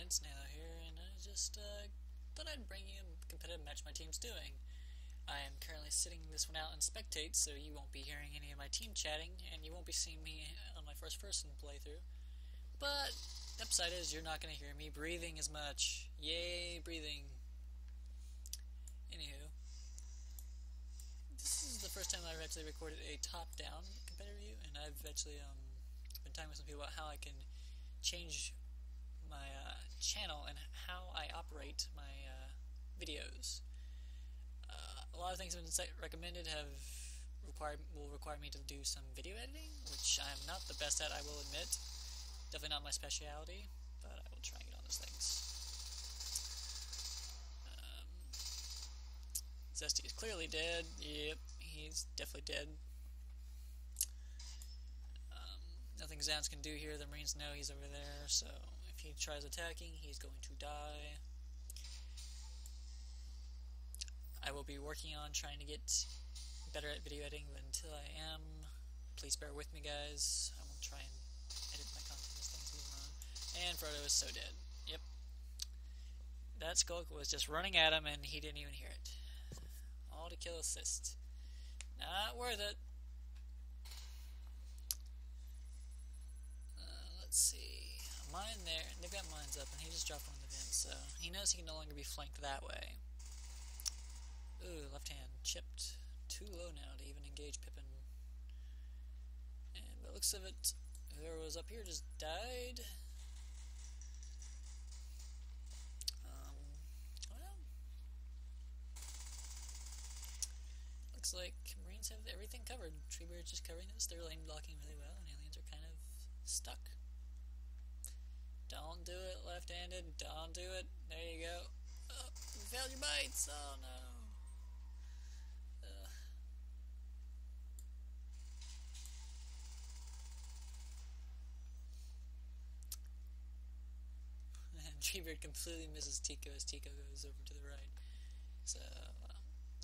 it's Nalo here, and I just thought I'd bring you a competitive match my team's doing. I am currently sitting this one out in spectate, so you won't be hearing any of my team chatting, and you won't be seeing me on my first person playthrough. But the upside is you're not going to hear me breathing as much. Yay, breathing. Anywho, this is the first time I've actually recorded a top-down competitive view, and I've actually been talking with some people about how I can change my channel and how I operate my videos. A lot of things that have been recommended will require me to do some video editing, which I am not the best at, I will admit. Definitely not my specialty, but I will try and get on those things. Zesty is clearly dead. Yep, he's definitely dead. Nothing Zans can do here. The Marines know he's over there, so if he tries attacking, he's going to die. I will be working on trying to get better at video editing, but until I am, please bear with me, guys. I will try and edit my content as things move on. And Frodo is so dead. Yep. That Skulk was just running at him, and he didn't even hear it. All to kill assist. Not worth it. Let's see. A mine there. They've got mines up, and he just dropped one in the vent, so he knows he can no longer be flanked that way. Ooh, left hand chipped. Too low now to even engage Pippin. And by the looks of it, whoever was up here just died. Well, looks like Marines have everything covered. Treebeard's just covering this. They're lane blocking really well, and aliens are kind of stuck. Don't do it, left-handed. Don't do it. There you go. Oh, you failed your bites. Oh no. And Treebeard completely misses Tico as Tico goes over to the right. So,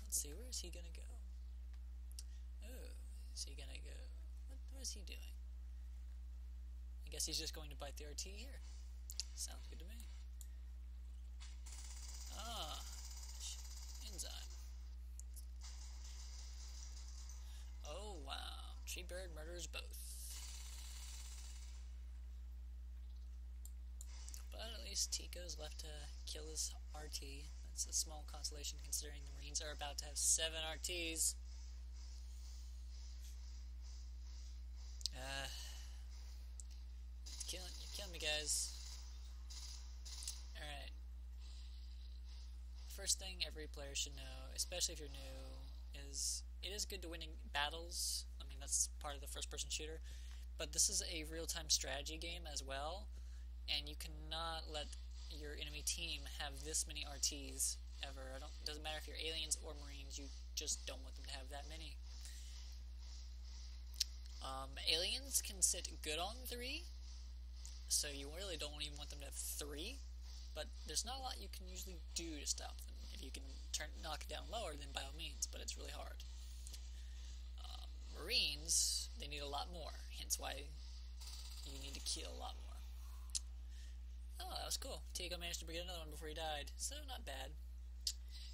let's see. Where is he gonna go? Oh, is he gonna go? What is he doing? I guess he's just going to bite the RT here. Sounds good to me. Ah, enzyme. Oh wow, Treebird murders both. But at least Tico's left to kill his RT. That's a small consolation considering the Marines are about to have 7 RTs. You're killing me, guys. Alright. First thing every player should know, especially if you're new, is it is good to winning battles. I mean, that's part of the first-person shooter. But this is a real-time strategy game as well, and you cannot let your enemy team have this many RTs ever. Doesn't matter if you're aliens or Marines, you just don't want them to have that many. Aliens can sit good on 3, so you really don't even want them to have 3, but there's not a lot you can usually do to stop them. If you can knock it down lower, then by all means, but it's really hard. Marines, they need a lot more, hence why you need to kill a lot more. Oh, that was cool. Tico managed to get another one before he died, so not bad.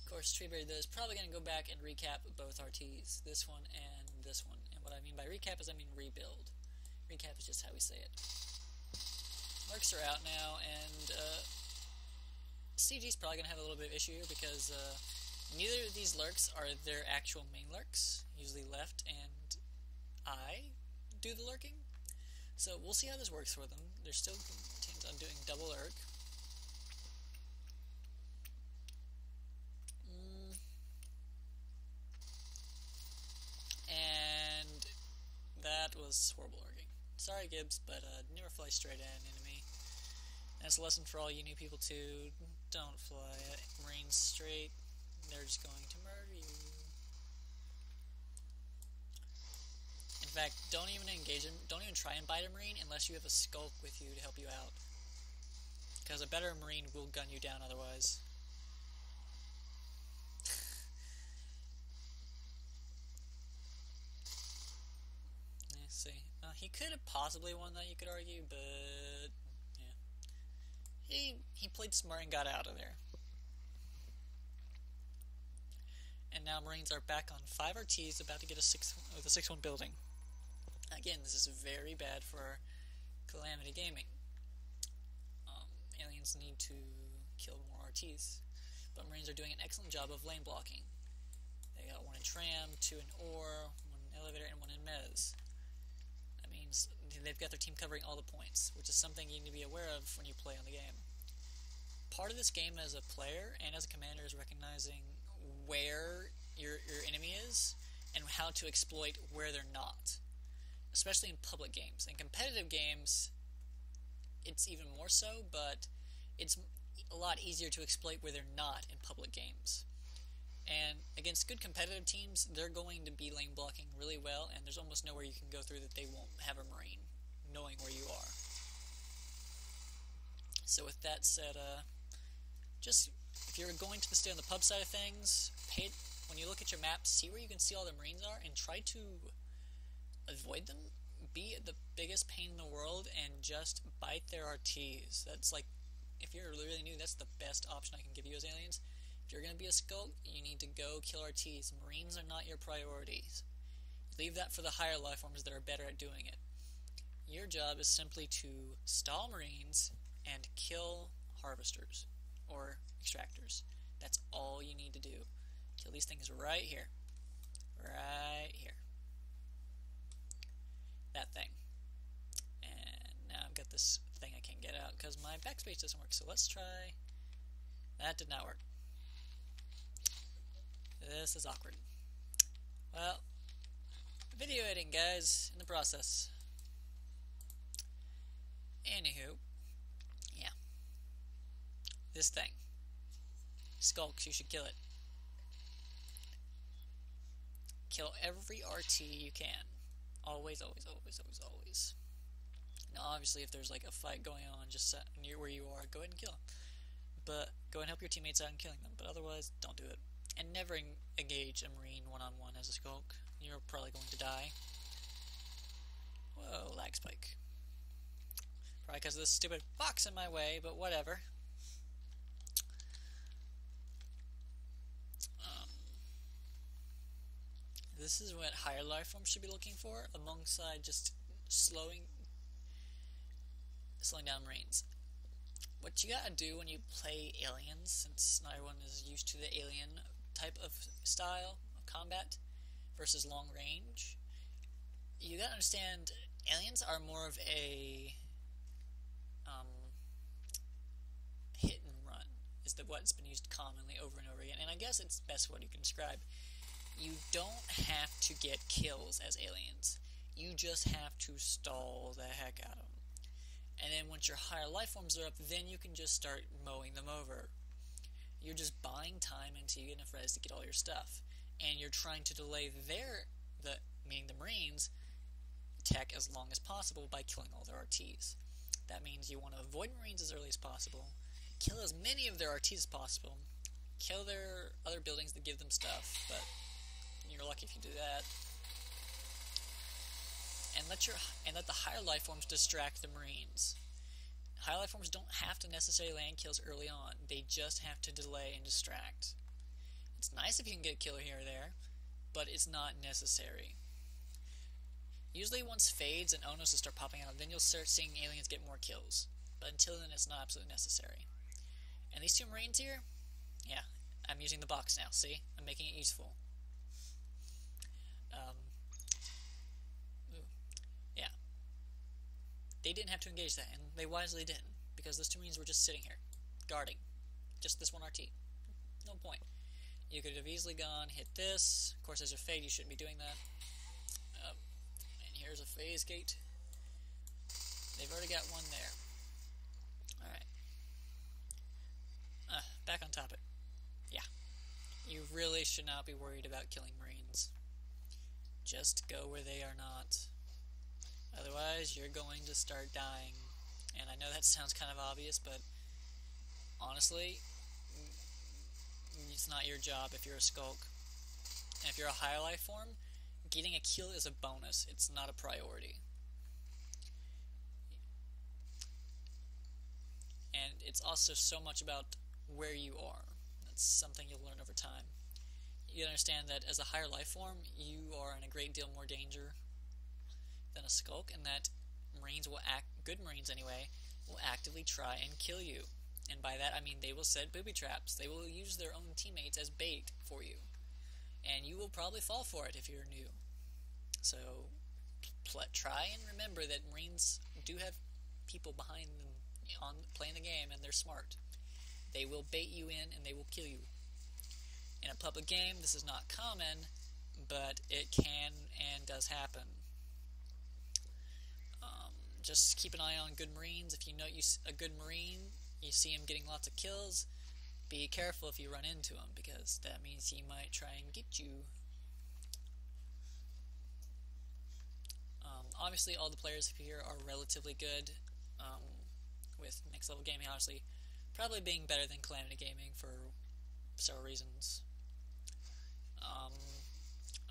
Of course, Treebeard is probably going to go back and recap both RTs, this one and this one. And what I mean by recap is I mean rebuild. Recap is just how we say it. Lurks are out now, and CG's probably going to have a little bit of issue here because neither of these lurks are their actual main lurks. Usually left and I do the lurking. So we'll see how this works for them. They're still intent on doing double lurk. And that was horrible lurking. Sorry, Gibbs, but never fly straight at an enemy. That's a lesson for all you new people too. Don't fly at Marines straight. They're just going to murder you. In fact, don't even engage them. Don't even try and bite a Marine unless you have a Skulk with you to help you out. Because a better Marine will gun you down otherwise. Let's see. He could have possibly won that, you could argue, but yeah. He played smart and got out of there. And now Marines are back on 5 RTs, about to get a 6-1 building. Again, this is very bad for Calamity Gaming. Aliens need to kill more RTs, but Marines are doing an excellent job of lane blocking. They got 1 in tram, 2 in ore, 1 in elevator, and 1 in mez. That means they've got their team covering all the points, which is something you need to be aware of when you play on the game. Part of this game as a player and as a commander is recognizing where your enemy is and how to exploit where they're not, especially in public games. In competitive games, it's even more so, but it's a lot easier to exploit where they're not in public games. And against good competitive teams, they're going to be lane blocking really well, and there's almost nowhere you can go through that they won't have a Marine knowing where you are. So with that said, just if you're going to stay on the pub side of things, when you look at your map, see where you can see all the Marines are and try to avoid them. Be the biggest pain in the world and just bite their RTs. That's like, if you're really new, that's the best option I can give you as aliens. If you're going to be a skulk, you need to go kill RTs. Marines are not your priorities. Leave that for the higher life forms that are better at doing it. Your job is simply to stall Marines and kill harvesters or extractors. That's all you need to do. Kill these things right here. Right here. That thing. And now I've got this thing I can't get out because my backspace doesn't work. So let's try. That did not work. This is awkward. Well, video editing, guys, in the process. Anywho, yeah. This thing. Skulks, you should kill it. Kill every RT you can. Always, always, always, always, always. Now, obviously, if there's like a fight going on just near where you are, go ahead and kill them. But go ahead and help your teammates out in killing them. But otherwise, don't do it. And never engage a Marine one-on-one as a skulk. You're probably going to die. Whoa, lag spike. Probably because of this stupid box in my way, but whatever. This is what higher life forms should be looking for, alongside just slowing down Marines. What you gotta do when you play aliens, since not everyone is used to the alien type of style of combat versus long range, you gotta understand aliens are more of a hit and run is what's been used commonly over and over again, and I guess it's best what you can describe. You don't have to get kills as aliens. You just have to stall the heck out of them. And then once your higher life forms are up, then you can just start mowing them over. You're just buying time until you get enough res to get all your stuff. And you're trying to delay meaning the Marines, tech as long as possible by killing all their RTs. That means you want to avoid Marines as early as possible, kill as many of their RTs as possible, kill their other buildings that give them stuff, but you're lucky if you do that. And let the higher life forms distract the Marines. Higher life forms don't have to necessarily land kills early on. They just have to delay and distract. It's nice if you can get a kill here or there, but it's not necessary. Usually once Fades and Onos start popping out, then you'll start seeing aliens get more kills. But until then, it's not absolutely necessary. And these 2 Marines here, yeah, I'm using the box now, see? I'm making it useful. Yeah. They didn't have to engage that, and they wisely didn't, because those 2 Marines were just sitting here, guarding. Just this 1 RT. No point. You could have easily gone, hit this. Of course, there's a fade, you shouldn't be doing that. And here's a phase gate. They've already got 1 there. Alright. Back on topic. Yeah. You really should not be worried about killing Marines. Just go where they are not. Otherwise, you're going to start dying. And I know that sounds kind of obvious, but honestly, it's not your job if you're a skulk. And if you're a higher life form, getting a kill is a bonus. It's not a priority. And and it's also so much about where you are. That's something you'll learn over time. You understand that as a higher life form, you are in a great deal more danger than a skulk, and that Marines will act, good Marines anyway, will actively try and kill you. And by that I mean they will set booby traps. They will use their own teammates as bait for you. And you will probably fall for it if you're new. So try and remember that Marines do have people behind them on playing the game, and they're smart. They will bait you in and they will kill you. In a public game, this is not common, but it can and does happen. Just keep an eye on good Marines. If you know a good Marine, you see him getting lots of kills, be careful if you run into him, because that means he might try and get you. Obviously, all the players here are relatively good, with next level gaming obviously probably being better than Calamity Gaming for several reasons. I'm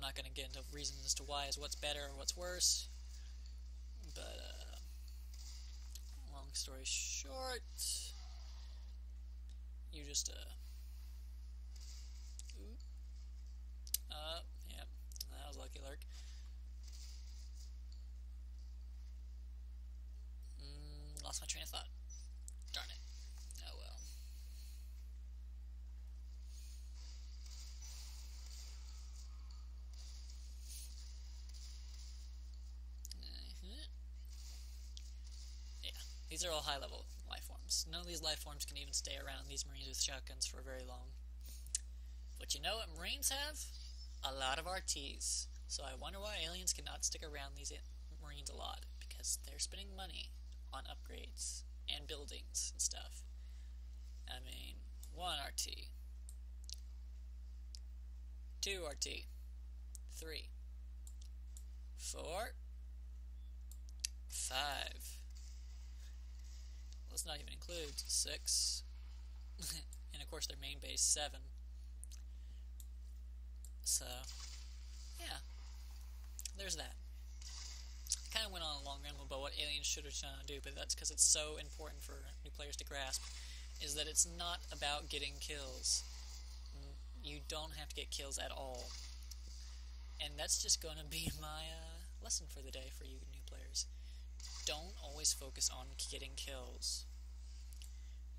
not going to get into reasons as to why is what's better or what's worse, but long story short, you just yep, that was Lucky Lurk. Lost my train of thought. Darn it. Oh well. Yeah, these are all high level life forms. None of these life forms can even stay around these Marines with shotguns for very long. But you know what Marines have? A lot of RTs. So I wonder why aliens cannot stick around these Marines a lot. Because they're spending money on upgrades and buildings and stuff. I mean, 1 RT, 2 RT, 3, 4, 5. Let's not even include 6. And of course their main base, 7. So, yeah, there's that. I kind of went on a long ramble about what aliens should or should not do, but that's because it's so important for new players to grasp, is that it's not about getting kills. You don't have to get kills at all. And that's just going to be my lesson for the day for you new players. Don't always focus on getting kills.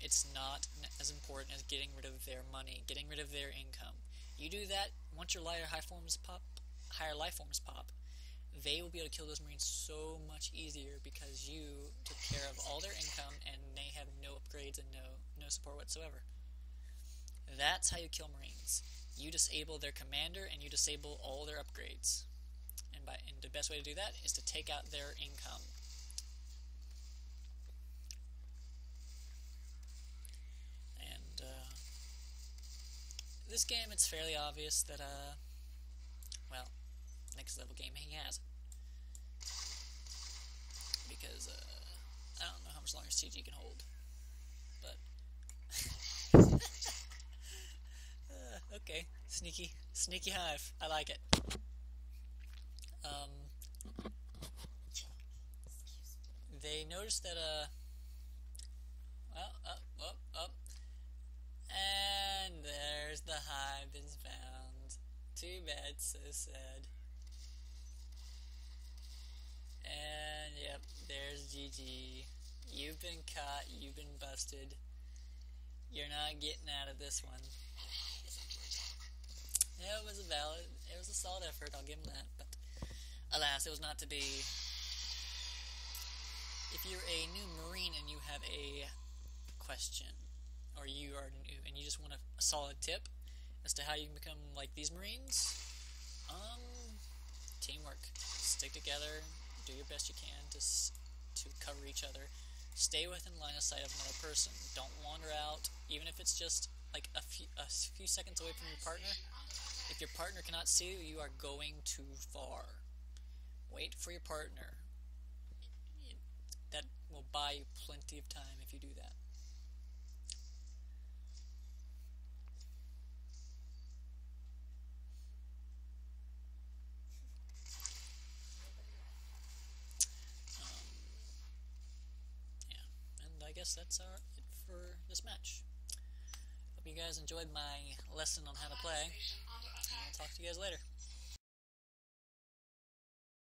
It's not as important as getting rid of their money, getting rid of their income. You do that, once your higher life forms pop, they will be able to kill those Marines so much easier because you took care of all their income and they have no upgrades and no support whatsoever. That's how you kill Marines. You disable their commander and you disable all their upgrades. And the best way to do that is to take out their income. And this game, it's fairly obvious that well, next level gaming has it. Because I don't know how much longer CG can hold, but okay, sneaky hive. I like it. They noticed that and there's the hive is found. Too bad, so sad. And yep, there's GG. You've been caught, you've been busted. You're not getting out of this one. Yeah, it was a solid effort, I'll give him that, but alas, it was not to be. If you're a new Marine and you have a question, or you are new and you just want a solid tip as to how you can become like these Marines, teamwork. Stick together, do your best you can to cover each other. Stay within line of sight of another person. Don't wander out, even if it's just like a few seconds away from your partner. If your partner cannot see you, you are going too far. Wait for your partner. That will buy you plenty of time if you do that. Yeah, and I guess that's it for for this match. Hope you guys enjoyed my lesson on how to play, and I'll talk to you guys later.